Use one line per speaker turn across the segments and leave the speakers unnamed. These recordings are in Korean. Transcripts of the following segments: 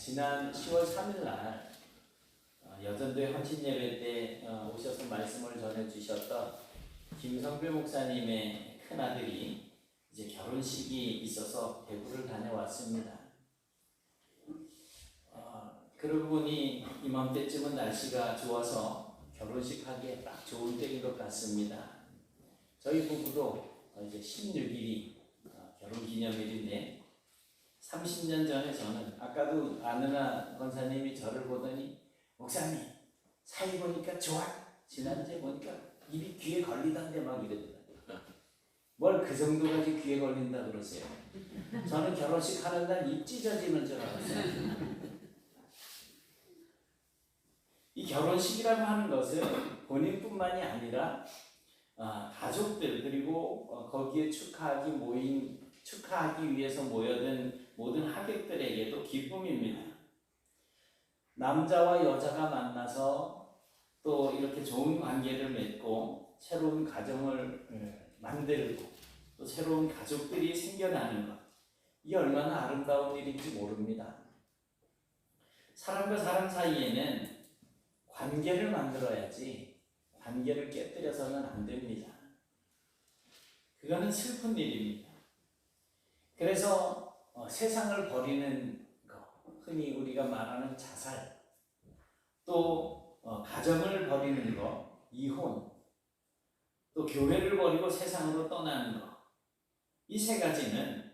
지난 10월 3일 날 여전도의 헌신 예배 때 오셔서 말씀을 전해주셨던 김성배 목사님의 큰아들이 이제 결혼식이 있어서 대구를 다녀왔습니다. 그러고 보니 이맘때쯤은 날씨가 좋아서 결혼식 하기에 딱 좋은 때인 것 같습니다. 저희 부부도 이제 16일이 결혼 기념일인데 30년 전에 저는 아까도 아느나 권사님이 저를 보더니 목사님 사이 보니까 좋아. 지난주에 보니까 입이 귀에 걸리던데 막 이러더라고요. 뭘 그 정도까지 귀에 걸린다 그러세요. 저는 결혼식 하는 날 입 찢어지는 줄 알았어요. 이 결혼식이라고 하는 것은 본인뿐만이 아니라 가족들 그리고 거기에 축하하기 위해서 모여든 모든 하객들에게도 기쁨입니다. 남자와 여자가 만나서 또 이렇게 좋은 관계를 맺고 새로운 가정을 만들고 또 새로운 가족들이 생겨나는 것, 이게 얼마나 아름다운 일인지 모릅니다. 사람과 사람 사이에는 관계를 만들어야지 관계를 깨뜨려서는 안 됩니다. 그거는 슬픈 일입니다. 그래서 세상을 버리는 것, 흔히 우리가 말하는 자살, 또 가정을 버리는 것, 이혼, 또 교회를 버리고 세상으로 떠나는 것, 이 세 가지는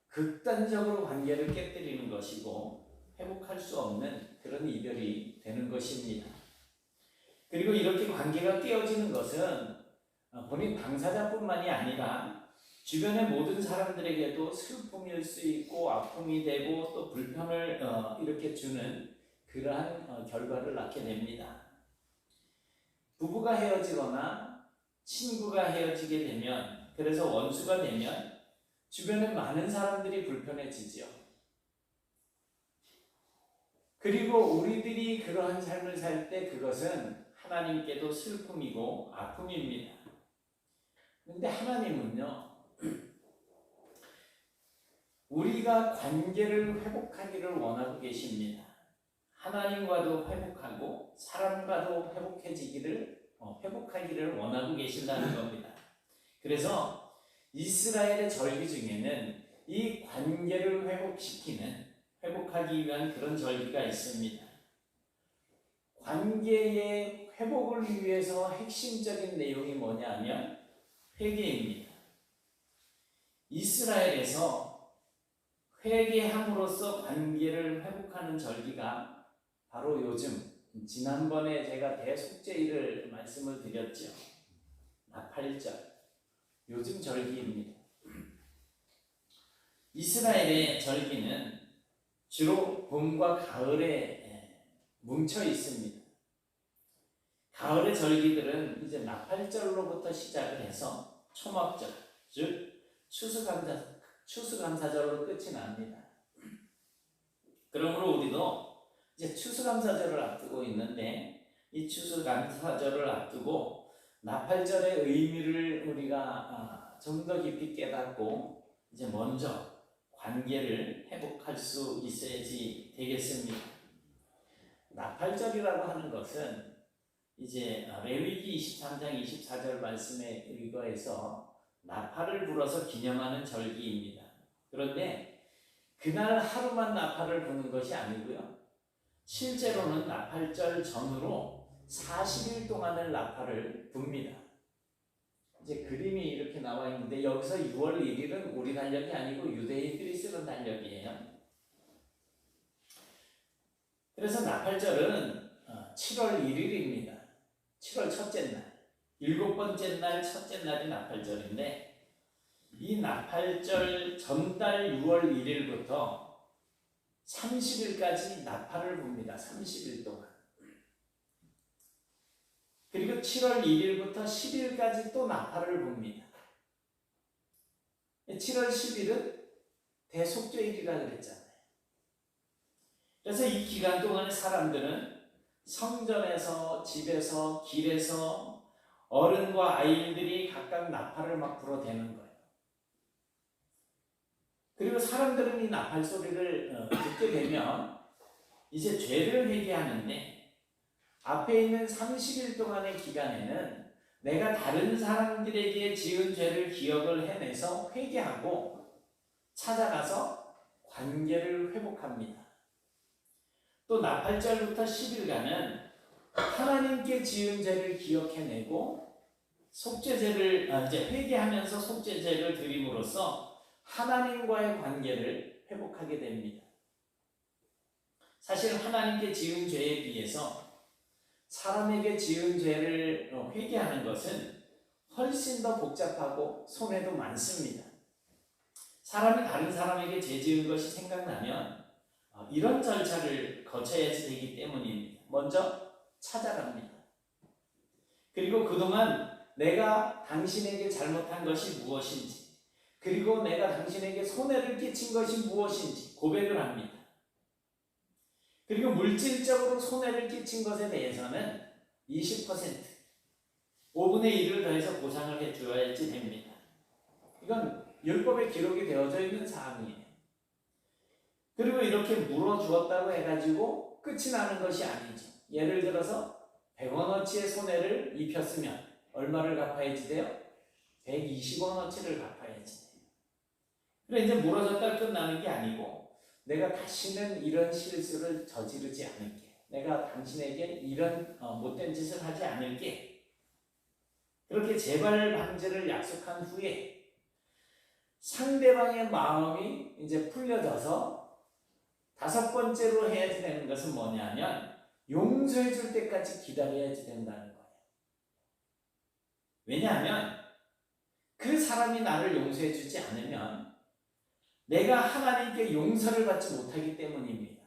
극단적으로 관계를 깨뜨리는 것이고 회복할 수 없는 그런 이별이 되는 것입니다. 그리고 이렇게 관계가 깨어지는 것은 본인 당사자뿐만이 아니라 주변의 모든 사람들에게도 슬픔일 수 있고 아픔이 되고 또 불편을 이렇게 주는 그러한 결과를 낳게 됩니다. 부부가 헤어지거나 친구가 헤어지게 되면, 그래서 원수가 되면 주변에 많은 사람들이 불편해지죠. 그리고 우리들이 그러한 삶을 살 때 그것은 하나님께도 슬픔이고 아픔입니다. 그런데 하나님은요, 우리가 관계를 회복하기를 원하고 계십니다. 하나님과도 회복하고 사람과도 회복하기를 원하고 계신다는 겁니다. 그래서 이스라엘의 절기 중에는 이 관계를 회복하기 위한 그런 절기가 있습니다. 관계의 회복을 위해서 핵심적인 내용이 뭐냐면 회개입니다. 이스라엘에서 회개함으로써 관계를 회복하는 절기가 바로 요즘, 지난번에 제가 대속죄일을 말씀을 드렸죠. 나팔절, 요즘 절기입니다. 이스라엘의 절기는 주로 봄과 가을에 뭉쳐 있습니다. 가을의 절기들은 이제 나팔절로부터 시작을 해서 초막절, 즉 추수감사절로 끝이 납니다. 그러므로 우리도 이제 추수감사절을 앞두고 있는데, 이 추수감사절을 앞두고 나팔절의 의미를 우리가 좀 더 깊이 깨닫고 이제 먼저 관계를 회복할 수 있어야지 되겠습니다. 나팔절이라고 하는 것은 이제 레위기 23장 24절 말씀에 의거해서 나팔을 불어서 기념하는 절기입니다. 그런데 그날 하루만 나팔을 부는 것이 아니고요, 실제로는 나팔절 전으로 40일 동안을 나팔을 붑니다. 이제 그림이 이렇게 나와 있는데, 여기서 6월 1일은 우리 달력이 아니고 유대인들이 쓰는 달력이에요. 그래서 나팔절은 7월 1일입니다. 7월 첫째 날, 7번째 날 첫째 날이 나팔절인데, 이 나팔절 전달 6월 1일부터 30일까지 나팔을 붑니다. 30일 동안. 그리고 7월 1일부터 10일까지 또 나팔을 붑니다. 7월 10일은 대속죄일이라 그랬잖아요. 그래서 이 기간 동안에 사람들은 성전에서, 집에서, 길에서 어른과 아이들이 각각 나팔을 막 불어대는 거예요. 그리고 사람들은 이 나팔 소리를 듣게 되면 이제 죄를 회개하는데 앞에 있는 30일 동안의 기간에는 내가 다른 사람들에게 지은 죄를 기억을 해내서 회개하고 찾아가서 관계를 회복합니다. 또 나팔절부터 10일간은 하나님께 지은 죄를 기억해내고 속죄제를 이제 회개하면서 속죄제를 드림으로써 하나님과의 관계를 회복하게 됩니다. 사실 하나님께 지은 죄에 비해서 사람에게 지은 죄를 회개하는 것은 훨씬 더 복잡하고 손해도 많습니다. 사람이 다른 사람에게 죄 지은 것이 생각나면 이런 절차를 거쳐야지 되기 때문입니다. 먼저 찾아갑니다. 그리고 그동안 내가 당신에게 잘못한 것이 무엇인지, 그리고 내가 당신에게 손해를 끼친 것이 무엇인지 고백을 합니다. 그리고 물질적으로 손해를 끼친 것에 대해서는 20%, 5분의 1을 더해서 보상을 해줘야지 됩니다. 이건 율법에 기록이 되어져 있는 사항이에요. 그리고 이렇게 물어주었다고 해가지고 끝이 나는 것이 아니죠. 예를 들어서 100원어치의 손해를 입혔으면 얼마를 갚아야지 돼요? 120원어치를 갚아야지 돼요. 그래 이제 물어줬다 끝나는 게 아니고 내가 다시는 이런 실수를 저지르지 않을게. 내가 당신에게 이런 못된 짓을 하지 않을게. 그렇게 재발 방지를 약속한 후에 상대방의 마음이 이제 풀려져서 다섯 번째로 해야지 되는 것은 뭐냐면 용서해 줄 때까지 기다려야지 된다는 거예요. 왜냐하면 그 사람이 나를 용서해 주지 않으면 내가 하나님께 용서를 받지 못하기 때문입니다.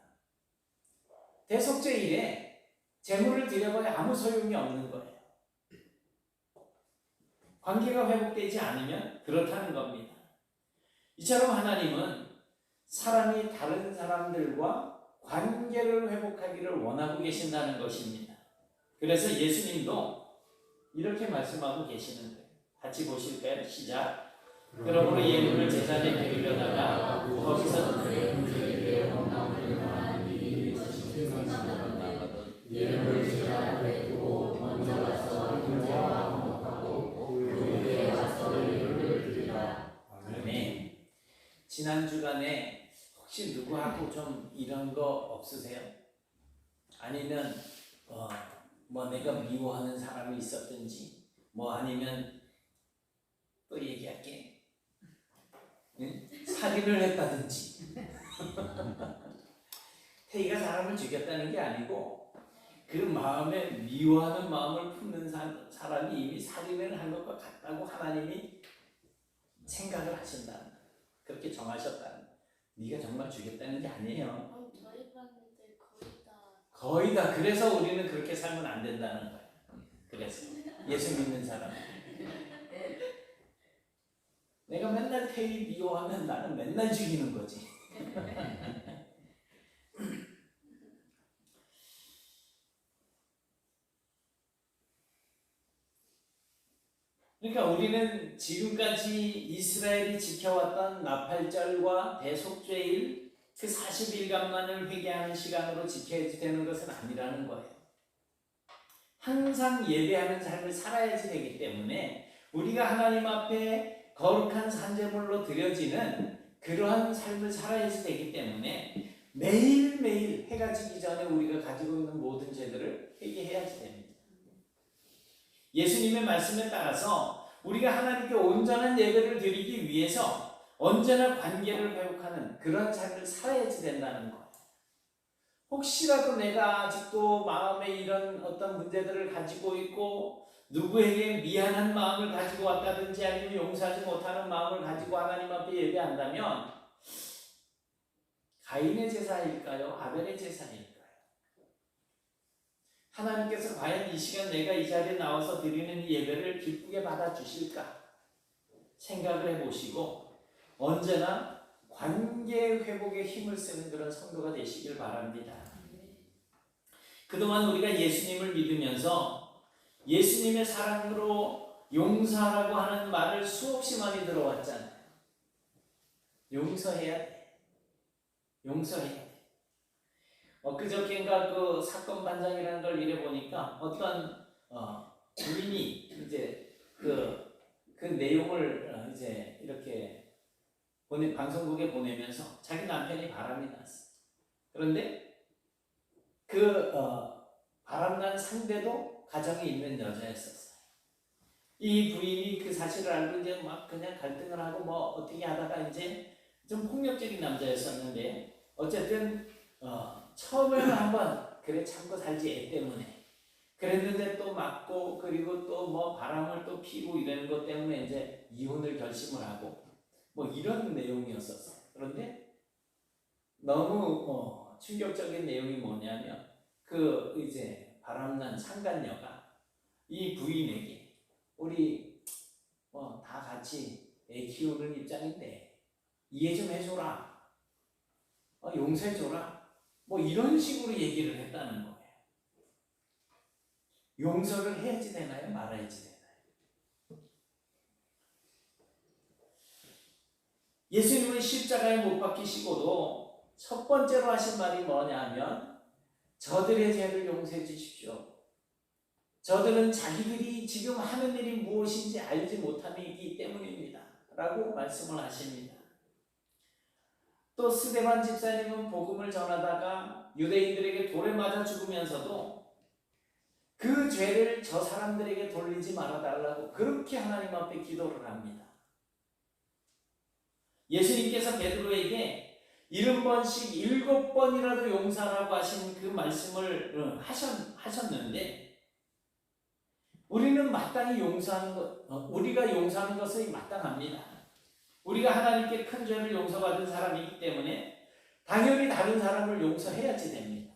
대속죄일에 제물을 드려봐야 아무 소용이 없는 거예요. 관계가 회복되지 않으면 그렇다는 겁니다. 이처럼 하나님은 사람이 다른 사람들과 관계를 회복하기를 원하고 계신다는 것입니다. 그래서 예수님도 이렇게 말씀하고 계시는 거예요. 같이 보실까요? 시작. 그러므로 예물을 제단에 드리려다가 거기서
예물을 제단에 두고 먼저 가서 형제와 화목하고 그에게 와서 예물을 드리라.
아멘. 지난 주간에 혹시 누구하고 좀 이런 거 없으세요? 아니면 뭐 내가 미워하는 사람이 있었든지 뭐 아니면 또 얘기할게. 응? 살인을 했다든지 태희가 사람을 죽였다는 게 아니고 그 마음에 미워하는 마음을 품는 사람이 이미 살인을 한 것과 같다고 하나님이 생각을 하신다는 거예요. 그렇게 정하셨다는 거예요. 네가 정말 죽였다는 게 아니에요.
저희 봤는데
거의 다. 그래서 우리는 그렇게 살면 안 된다는 거예요. 그래서 예수 믿는 사람. 내가 맨날 태희 미워하면 나는 맨날 죽이는 거지. 그러니까 우리는 지금까지 이스라엘이 지켜왔던 나팔절과 대속죄일 그 40일간만을 회개하는 시간으로 지켜야 되는 것은 아니라는 거예요. 항상 예배하는 삶을 살아야지 되기 때문에 우리가 하나님 앞에 거룩한 산제물로 드려지는 그러한 삶을 살아야지 되기 때문에 매일매일 해가 지기 전에 우리가 가지고 있는 모든 죄들을 회개해야지 됩니다. 예수님의 말씀에 따라서 우리가 하나님께 온전한 예배를 드리기 위해서 언제나 관계를 회복하는 그런 삶을 살아야지 된다는 거예요. 혹시라도 내가 아직도 마음에 이런 어떤 문제들을 가지고 있고 누구에게 미안한 마음을 가지고 왔다든지 아니면 용서하지 못하는 마음을 가지고 하나님 앞에 예배한다면 가인의 제사일까요? 아벨의 제사일까요? 하나님께서 과연 이 시간 내가 이 자리에 나와서 드리는 이 예배를 기쁘게 받아주실까? 생각을 해보시고 언제나 관계 회복에 힘을 쓰는 그런 성도가 되시길 바랍니다. 그동안 우리가 예수님을 믿으면서 예수님의 사랑으로 용서하라고 하는 말을 수없이 많이 들어왔잖아요. 용서해야 돼. 용서해야 돼. 그저께인가 그 사건 반장이라는 걸 이래 보니까 어떤 부인이 이제 그 내용을 이제 이렇게 방송국에 보내면서 자기 남편이 바람이 났어. 그런데 그 바람난 상대도 가정에 있는 여자였었어요. 이 부인이 그 사실을 알고 이제 막 그냥 갈등을 하고 뭐 어떻게 하다가 이제 좀 폭력적인 남자였었는데 어쨌든 처음에는 한번 그래 참고 살지 애 때문에 그랬는데 또 맞고 그리고 또 뭐 바람을 또 피고 이러는 것 때문에 이제 이혼을 결심을 하고 뭐 이런 내용이었었어. 그런데 너무 충격적인 내용이 뭐냐면 그 이제 바람난 상간녀가 이 부인에게 우리 다 같이 애 키우는 입장인데 이해 좀 해줘라, 용서해줘라, 뭐 이런 식으로 얘기를 했다는 거예요. 용서를 해야지 되나요? 말아야지 되나요? 예수님은 십자가에 못 박히시고도 첫 번째로 하신 말이 뭐냐면 저들의 죄를 용서해 주십시오. 저들은 자기들이 지금 하는 일이 무엇인지 알지 못함이기 때문입니다. 라고 말씀을 하십니다. 또 스데반 집사님은 복음을 전하다가 유대인들에게 돌에 맞아 죽으면서도 그 죄를 저 사람들에게 돌리지 말아달라고 그렇게 하나님 앞에 기도를 합니다. 예수님께서 베드로에게 70번씩 7번이라도 용서하라고 하신 그 말씀을 하셨는데 우리는 마땅히 용서하는 것, 우리가 용서하는 것이 마땅합니다. 우리가 하나님께 큰 죄를 용서받은 사람이기 때문에 당연히 다른 사람을 용서해야지 됩니다.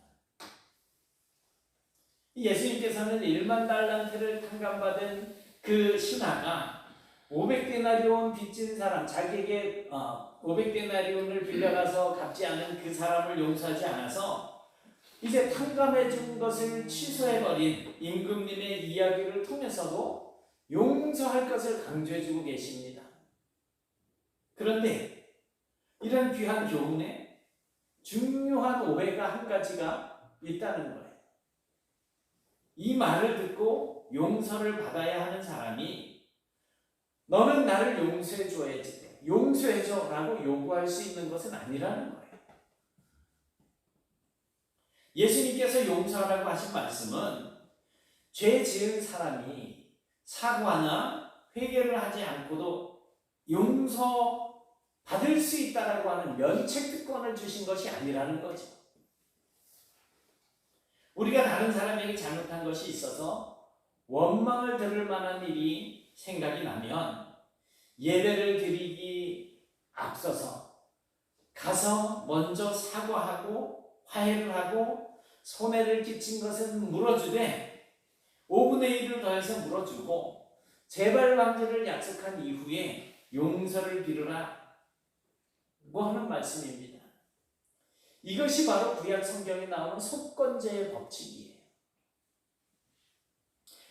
예수님께서는 1만 달란트를 탕감받은 그 신하가 500데나리온 빚진 사람, 자기에게 500데나리온을 빌려가서 갚지 않은 그 사람을 용서하지 않아서 이제 탕감해 준 것을 취소해버린 임금님의 이야기를 통해서도 용서할 것을 강조해 주고 계십니다. 그런데 이런 귀한 교훈에 중요한 오해가 한 가지가 있다는 거예요. 이 말을 듣고 용서를 받아야 하는 사람이 너는 나를 용서해 줘야지, 용서해 줘라고 요구할 수 있는 것은 아니라는 거예요. 예수님께서 용서하라고 하신 말씀은 죄 지은 사람이 사과나 회개를 하지 않고도 용서 받을 수 있다라고 하는 면책특권을 주신 것이 아니라는 거죠. 우리가 다른 사람에게 잘못한 것이 있어서 원망을 들을 만한 일이 생각이 나면 예배를 드리기 앞서서 가서 먼저 사과하고 화해를 하고 손해를 끼친 것은 물어주되 5분의 1을 더해서 물어주고 재발 방지를 약속한 이후에 용서를 빌으라 뭐 하는 말씀입니다. 이것이 바로 구약 성경에 나오는 속건제의 법칙이에요.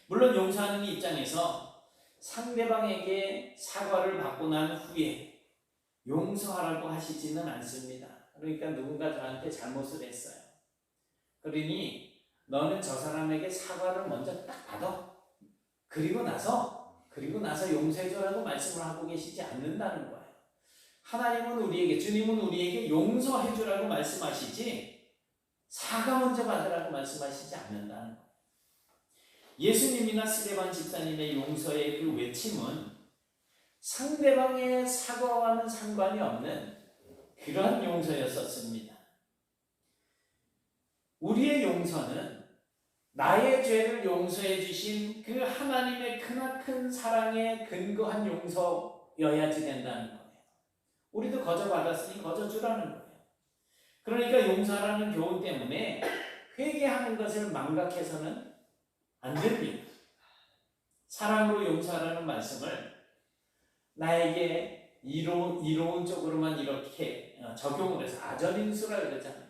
물론 용서하는 입장에서 상대방에게 사과를 받고 난 후에 용서하라고 하시지는 않습니다. 그러니까 누군가 저한테 잘못을 했어요. 그러니 너는 저 사람에게 사과를 먼저 딱 받아. 그리고 나서 용서해줘라고 말씀을 하고 계시지 않는다는 거예요. 하나님은 우리에게, 주님은 우리에게 용서해주라고 말씀하시지 사과 먼저 받으라고 말씀하시지 않는다는 거예요. 예수님이나 스데반 집사님의 용서의 그 외침은 상대방의 사과와는 상관이 없는 그런 용서였었습니다. 우리의 용서는 나의 죄를 용서해 주신 그 하나님의 크나큰 사랑에 근거한 용서여야지 된다는 거예요. 우리도 거저 받았으니 거저 주라는 거예요. 그러니까 용서라는 교훈 때문에 회개하는 것을 망각해서는 안 됩니다. 사랑으로 용서하라는 말씀을 나에게 이론적으로만 이렇게 적용을 해서 아전인수라 그러잖아요.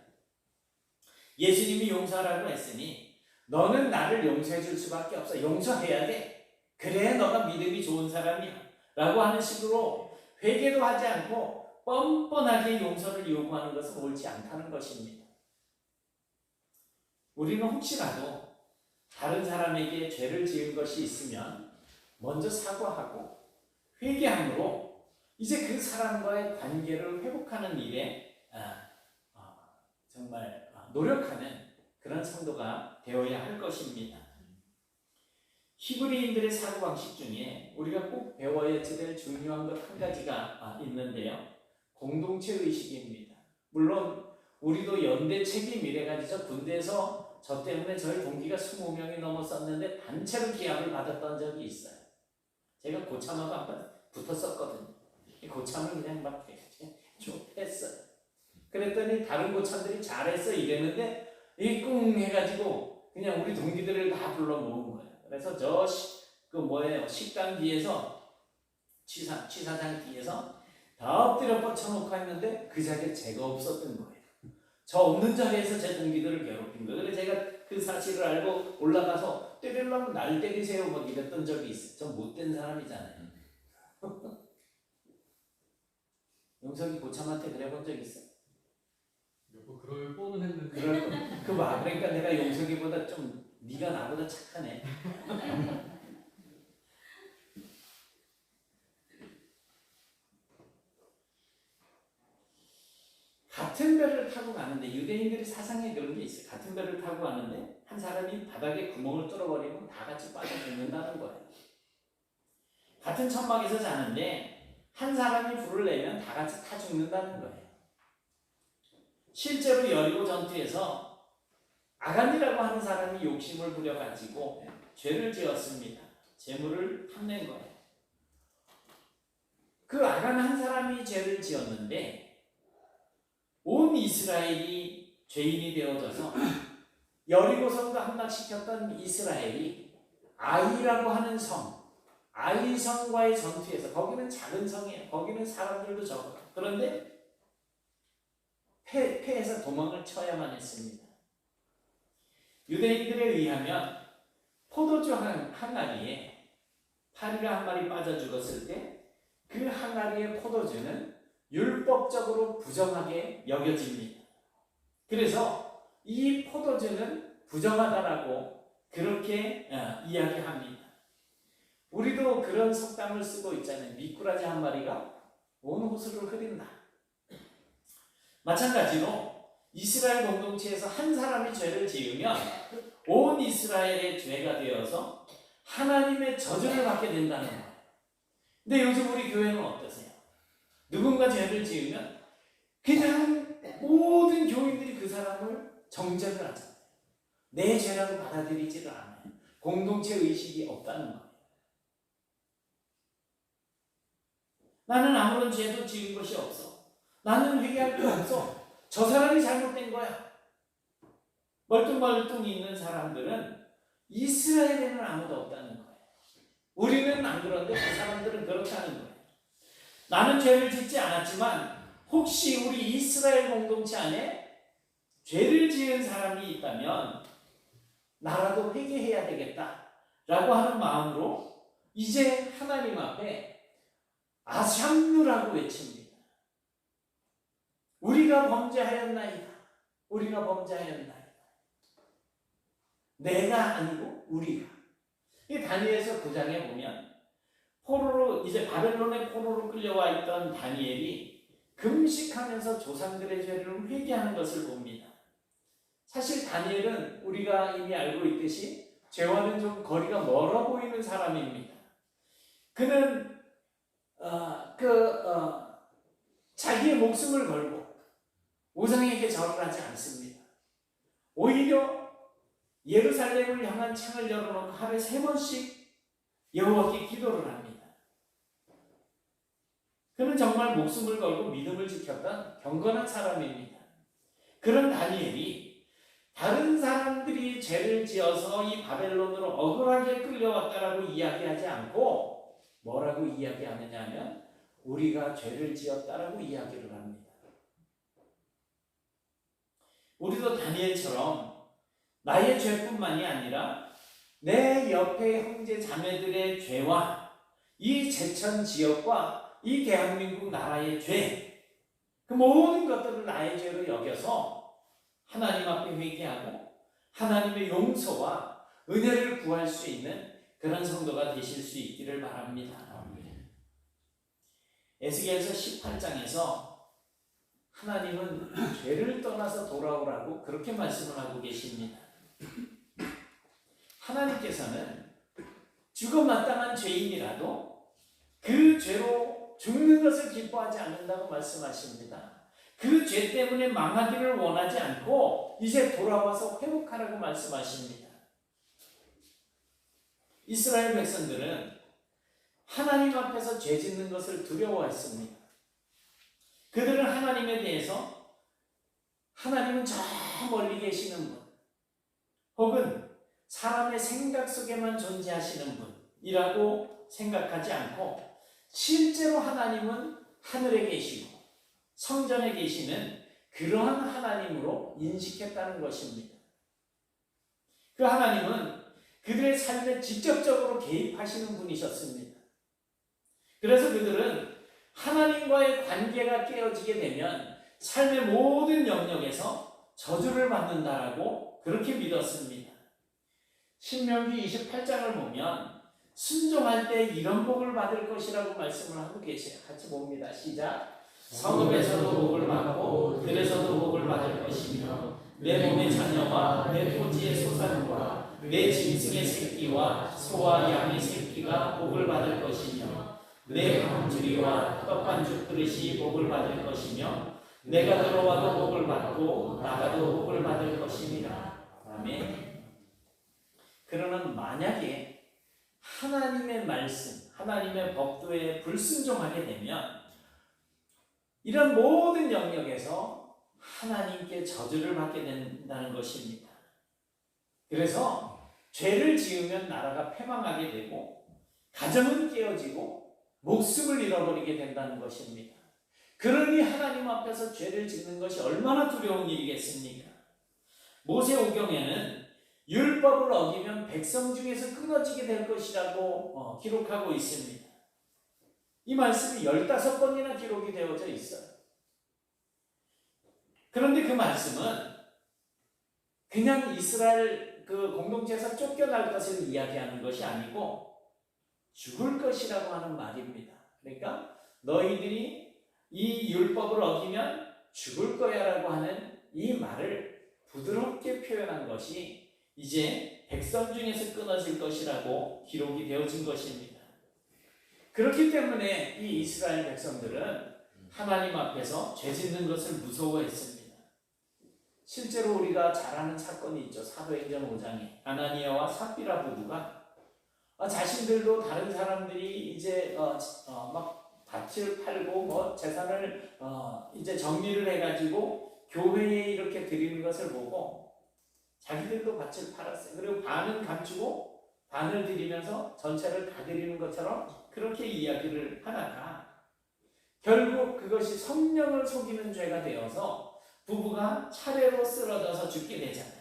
예수님이 용서하라고 했으니 너는 나를 용서해 줄 수밖에 없어. 용서해야 돼. 그래야 너가 믿음이 좋은 사람이야. 라고 하는 식으로 회개도 하지 않고 뻔뻔하게 용서를 요구하는 것은 옳지 않다는 것입니다. 우리는 혹시라도 다른 사람에게 죄를 지은 것이 있으면 먼저 사과하고 회개함으로 이제 그 사람과의 관계를 회복하는 일에 정말 노력하는 그런 성도가 되어야 할 것입니다. 히브리인들의 사고방식 중에 우리가 꼭 배워야 될 중요한 것 한 가지가 있는데요. 공동체 의식입니다. 물론 우리도 연대 책임 이래가지고 군대에서 저 때문에 저희 동기가 20명이 넘었었는데 단체로 기합을 받았던 적이 있어요. 제가 고참하고 한번 붙었었거든요. 고참을 그냥 막 쭉 했어요. 그랬더니 다른 고참들이 잘했어 이랬는데 이 꿍 해가지고 그냥 우리 동기들을 다 불러 모은 거예요. 그래서 식당 뒤에서 취사장 뒤에서 다 엎드려 뻗쳐놓고 했는데 그 자리에 제가 없었던 거예요. 저 없는 자리에서 제 동기들을 괴롭힌 거예요. 그래서 제가 그 사실을 알고 올라가서 때리려면 날 때리세요 막 이랬던 적이 있어요. 전 못된 사람이잖아요. 용석이 고참한테 그래본 적 있어?
뭐 그럴 뻔은 했는데.
그러니까 내가 용석이보다 좀 네가 나보다 착하네. 같은 배를 타고 가는데 유대인들의 사상에 그런 게 있어요. 같은 배를 타고 가는데 한 사람이 바닥에 구멍을 뚫어버리면 다 같이 빠져 죽는다는 거예요. 같은 천막에서 자는데 한 사람이 불을 내면 다 같이 타 죽는다는 거예요. 실제로 여리고 전투에서 아간이라고 하는 사람이 욕심을 부려가지고 죄를 지었습니다. 재물을 탐낸 거예요. 그 아간 한 사람이 죄를 지었는데 온 이스라엘이 죄인이 되어져서 여리고 성도 함락시켰던 이스라엘이 아이라고 하는 성, 아이 성과의 전투에서, 거기는 작은 성이에요. 거기는 사람들도 적어요. 그런데 패해서 도망을 쳐야만 했습니다. 유대인들에 의하면 포도주 한 항아리에 파리가 한 마리 빠져 죽었을 때 그 항아리의 포도주는 율법적으로 부정하게 여겨집니다. 그래서 이 포도주는 부정하다라고 그렇게 이야기합니다. 우리도 그런 속담을 쓰고 있잖아요. 미꾸라지 한 마리가 온 호수를 흐린다. 마찬가지로 이스라엘 공동체에서 한 사람이 죄를 지으면 온 이스라엘의 죄가 되어서 하나님의 저주를 받게 된다는 거예요. 근데 요즘 우리 교회는 어떠세요? 누군가 죄를 지으면 그냥 모든 교인들이 그 사람을 정죄를 하잖아요. 내 죄라고 받아들이지를 않아요. 공동체 의식이 없다는 거예요. 나는 아무런 죄도 지은 것이 없어. 나는 회개할 게 없어. 저 사람이 잘못된 거야. 멀뚱멀뚱 있는 사람들은 이스라엘에는 아무도 없다는 거예요. 우리는 안 그런데 그 사람들은 그렇다는 거예요. 나는 죄를 짓지 않았지만 혹시 우리 이스라엘 공동체 안에 죄를 지은 사람이 있다면 나라도 회개해야 되겠다라고 하는 마음으로 이제 하나님 앞에 아샴누라고 외칩니다. 우리가 범죄하였나이다. 우리가 범죄하였나이다. 내가 아니고 우리가. 이 다니엘서 9장에 보면 포로로 이제 바벨론의 포로로 끌려와 있던 다니엘이 금식하면서 조상들의 죄를 회개하는 것을 봅니다. 사실 다니엘은 우리가 이미 알고 있듯이 죄와는 좀 거리가 멀어 보이는 사람입니다. 그는 자기의 목숨을 걸고 우상에게 절을 하지 않습니다. 오히려 예루살렘을 향한 창을 열어놓고 하루에 3번씩 여호와께 기도를 합니다. 그는 정말 목숨을 걸고 믿음을 지켰던 경건한 사람입니다. 그런 다니엘이 다른 사람들이 죄를 지어서 이 바벨론으로 억울하게 끌려왔다라고 이야기하지 않고 뭐라고 이야기하느냐 하면 우리가 죄를 지었다라고 이야기를 합니다. 우리도 다니엘처럼 나의 죄뿐만이 아니라 내 옆에 형제 자매들의 죄와 이 제천 지역과 이 대한민국 나라의 죄, 그 모든 것들을 나의 죄로 여겨서 하나님 앞에 회개하고 하나님의 용서와 은혜를 구할 수 있는 그런 성도가 되실 수 있기를 바랍니다. 에스겔서 18장에서 하나님은 죄를 떠나서 돌아오라고 그렇게 말씀을 하고 계십니다. 하나님께서는 죽어마땅한 죄인이라도 그 죄로 죽는 것을 기뻐하지 않는다고 말씀하십니다. 그 죄 때문에 망하기를 원하지 않고 이제 돌아와서 회복하라고 말씀하십니다. 이스라엘 백성들은 하나님 앞에서 죄 짓는 것을 두려워했습니다. 그들은 하나님에 대해서 하나님은 저 멀리 계시는 분, 혹은 사람의 생각 속에만 존재하시는 분이라고 생각하지 않고 실제로 하나님은 하늘에 계시고 성전에 계시는 그러한 하나님으로 인식했다는 것입니다. 그 하나님은 그들의 삶에 직접적으로 개입하시는 분이셨습니다. 그래서 그들은 하나님과의 관계가 깨어지게 되면 삶의 모든 영역에서 저주를 받는다라고 그렇게 믿었습니다. 신명기 28장을 보면 순종할 때 이런 복을 받을 것이라고 말씀을 하고 계세요. 같이 봅니다. 시작. 성읍에서도 복을 받고 들에서도 복을 받을 것이며 내 몸의 자녀와 내 토지의 소산과 내 짐승의 새끼와 소와 양의 새끼가 복을 받을 것이며 내 방주리와 떡반죽 그릇이 복을 받을 것이며 내가 들어와도 복을 받고 나가도 복을 받을 것이니라. 아멘. 그러나 만약에 하나님의 말씀, 하나님의 법도에 불순종하게 되면 이런 모든 영역에서 하나님께 저주를 받게 된다는 것입니다. 그래서 죄를 지으면 나라가 패망하게 되고 가정은 깨어지고 목숨을 잃어버리게 된다는 것입니다. 그러니 하나님 앞에서 죄를 짓는 것이 얼마나 두려운 일이겠습니까? 모세오경에는 율법을 어기면 백성 중에서 끊어지게 될 것이라고 기록하고 있습니다. 이 말씀이 15번이나 기록이 되어져 있어요. 그런데 그 말씀은 그냥 이스라엘 그 공동체에서 쫓겨날 것을 이야기하는 것이 아니고 죽을 것이라고 하는 말입니다. 그러니까 너희들이 이 율법을 어기면 죽을 거야라고 하는 이 말을 부드럽게 표현한 것이 이제 백성 중에서 끊어질 것이라고 기록이 되어진 것입니다. 그렇기 때문에 이 이스라엘 백성들은 하나님 앞에서 죄 짓는 것을 무서워했습니다. 실제로 우리가 잘 아는 사건이 있죠. 사도행전 5장에 아나니아와 삽비라 부부가 자신들도 다른 사람들이 이제 막 밭을 팔고 뭐 재산을 이제 정리를 해가지고 교회에 이렇게 드리는 것을 보고 자기들도 밭을 팔았어요. 그리고 반은 감추고 반을 드리면서 전체를 다 드리는 것처럼 그렇게 이야기를 하다가 결국 그것이 성령을 속이는 죄가 되어서 부부가 차례로 쓰러져서 죽게 되잖아요.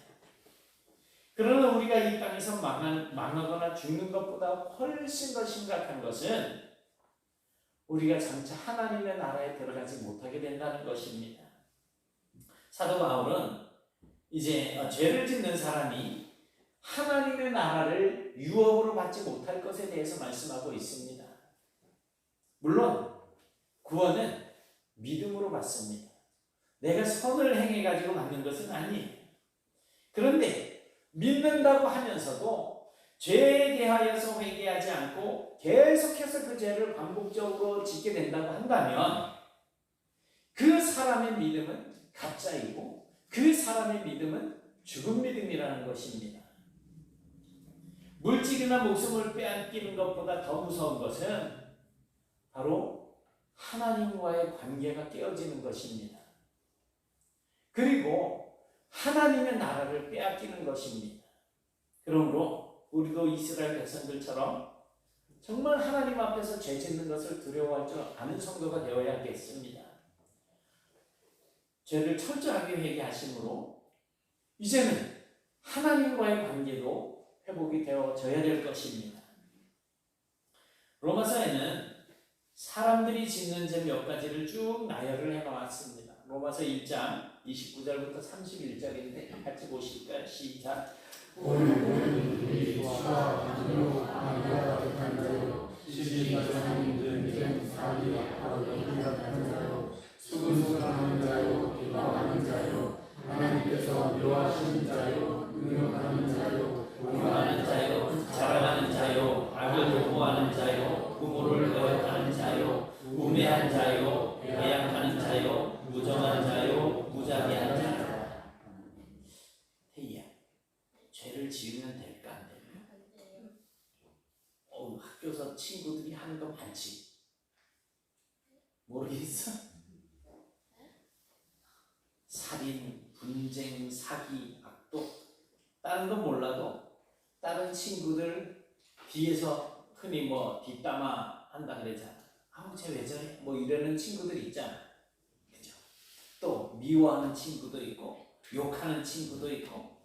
그러나 우리가 이 땅에서 망하거나 죽는 것보다 훨씬 더 심각한 것은 우리가 장차 하나님의 나라에 들어가지 못하게 된다는 것입니다. 사도 바울은 이제 죄를 짓는 사람이 하나님의 나라를 유업으로 받지 못할 것에 대해서 말씀하고 있습니다. 물론 구원은 믿음으로 받습니다. 내가 선을 행해가지고 받는 것은 아니에요. 그런데 믿는다고 하면서도 죄에 대하여서 회개하지 않고 계속해서 그 죄를 반복적으로 짓게 된다고 한다면 그 사람의 믿음은 가짜이고 그 사람의 믿음은 죽은 믿음이라는 것입니다. 물질이나 목숨을 빼앗기는 것보다 더 무서운 것은 바로 하나님과의 관계가 깨어지는 것입니다. 그리고 하나님의 나라를 빼앗기는 것입니다. 그러므로 우리도 이스라엘 백성들처럼 정말 하나님 앞에서 죄 짓는 것을 두려워할 줄 아는 성도가 되어야겠습니다. 죄를 철저하게 회개하심으로 이제는 하나님과의 관계도 회복이 되어져야 될 것입니다. 로마서에는 사람들이 짓는 죄 몇 가지를 쭉 나열을 해놓았습니다. 로마서 1장 29절부터 31절인데 같이 보실까요? 시작.
오늘 우리 수가 강요하여 득한 자요 시기가 힘든 사기 하여 득한 자요 수근수근하는 자요 기뻐하는 자요 하나님께서 묘하신 자요 능력하는 자요
공부하는 자요 자랑하는 자요 악을 도모하는 자요 부모를 거역하는 자요 우매한 자요 배양하는 자요 무정한 자요 무자비한 자요. 태희야, 죄를 지으면 될까 안 될까? 학교에서 친구들이 하는 거 많지? 모르겠어? 살인, 분쟁, 사기, 악독, 다른 건 몰라도 다른 친구들 뒤에서 흔히 뭐 뒷담화 한다 그러잖아. 아우 쟤 왜 저래? 뭐 이러는 친구들 있잖아. 그죠? 또 미워하는 친구도 있고 욕하는 친구도 있고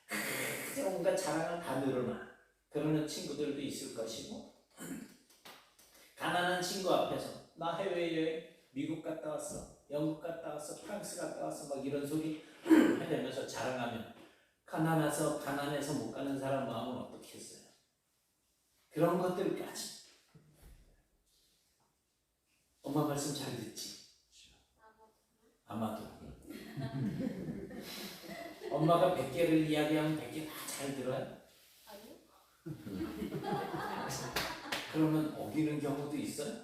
그저 온갖 자랑을 다 늘어나. 그러는 친구들도 있을 것이고 가난한 친구 앞에서 나 해외여행 미국 갔다 왔어, 영국 갔다 왔어, 프랑스 갔다 왔어 막 이런 소리 해내면서 자랑하면 가난해서 못 가는 사람 마음은 어떻겠어요? 그런 것들까지 엄마 말씀 잘 듣지? 아마도 엄마가 100개를 이야기하면 100개 다 잘 들어요? 그러면 어기는 경우도 있어요?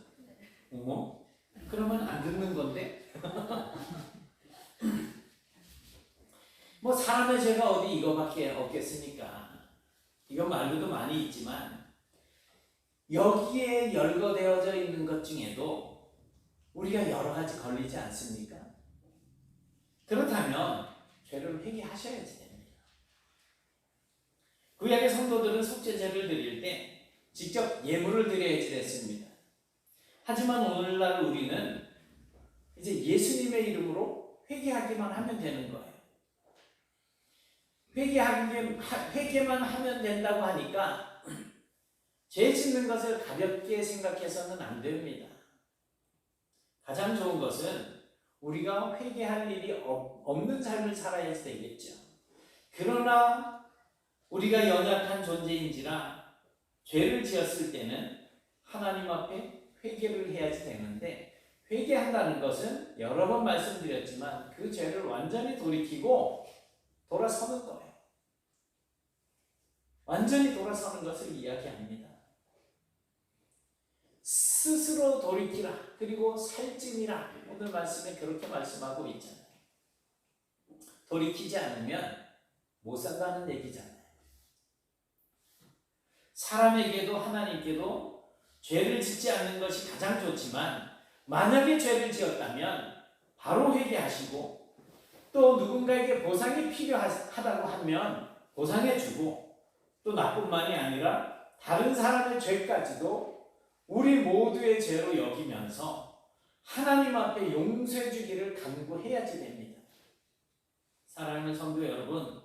어머? 그러면 안 듣는 건데? 뭐 사람의 죄가 어디 이거밖에 없겠습니까? 이거 말고도 많이 있지만 여기에 열거되어져 있는 것 중에도 우리가 여러 가지 걸리지 않습니까? 그렇다면 죄를 회개하셔야지 됩니다. 구약의 성도들은 속죄제를 드릴 때 직접 예물을 드려야지 됐습니다. 하지만 오늘날 우리는 이제 예수님의 이름으로 회개하기만 하면 되는 거예요. 회개만 하면 된다고 하니까 죄 짓는 것을 가볍게 생각해서는 안 됩니다. 가장 좋은 것은 우리가 회개할 일이 없는 삶을 살아야지 되겠죠. 그러나 우리가 연약한 존재인지라 죄를 지었을 때는 하나님 앞에 회개를 해야지 되는데 회개한다는 것은 여러 번 말씀드렸지만 그 죄를 완전히 돌이키고 돌아서는 거예요. 완전히 돌아서는 것을 이야기합니다. 스스로 돌이키라 그리고 살찌니라 오늘 말씀에 그렇게 말씀하고 있잖아요. 돌이키지 않으면 못 산다는 얘기잖아요. 사람에게도 하나님께도 죄를 짓지 않는 것이 가장 좋지만 만약에 죄를 지었다면 바로 회개하시고 또 누군가에게 보상이 필요하다고 하면 보상해주고 또 나뿐만이 아니라 다른 사람의 죄까지도 우리 모두의 죄로 여기면서 하나님 앞에 용서해 주기를 간구해야지 됩니다. 사랑하는 성도 여러분,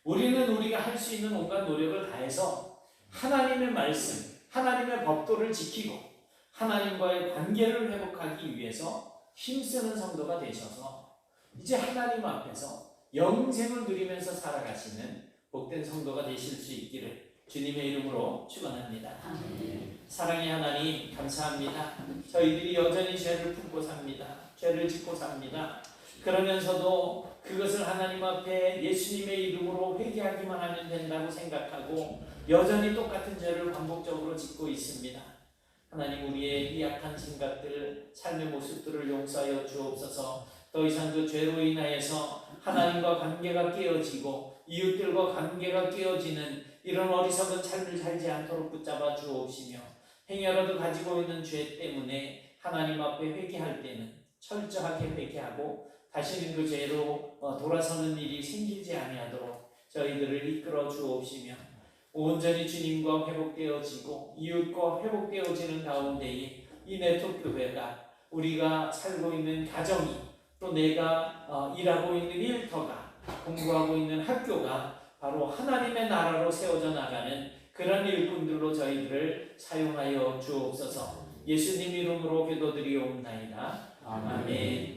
우리는 우리가 할 수 있는 온갖 노력을 다해서 하나님의 말씀, 하나님의 법도를 지키고 하나님과의 관계를 회복하기 위해서 힘쓰는 성도가 되셔서 이제 하나님 앞에서 영생을 누리면서 살아가시는 복된 성도가 되실 수 있기를 주님의 이름으로 축원합니다. 사랑의 하나님 감사합니다. 저희들이 여전히 죄를 품고 삽니다. 죄를 짓고 삽니다. 그러면서도 그것을 하나님 앞에 예수님의 이름으로 회개하기만 하면 된다고 생각하고 여전히 똑같은 죄를 반복적으로 짓고 있습니다. 하나님 우리의 약한 생각들, 삶의 모습들을 용서하여 주옵소서. 더 이상 그 죄로 인하여서 하나님과 관계가 깨어지고 이웃들과 관계가 깨어지는 이런 어리석은 삶을 살지 않도록 붙잡아 주옵시며 행여라도 가지고 있는 죄 때문에 하나님 앞에 회개할 때는 철저하게 회개하고 다시는 그 죄로 돌아서는 일이 생기지 아니하도록 저희들을 이끌어 주옵시며 온전히 주님과 회복되어지고 이웃과 회복되어지는 가운데에 이 네트워크교회가 우리가 살고 있는 가정이 또 내가 일하고 있는 일터가 공부하고 있는 학교가 바로 하나님의 나라로 세워져 나가는 그런 일꾼들로 저희들을 사용하여 주옵소서. 예수님 이름으로 기도드리옵나이다. 아멘.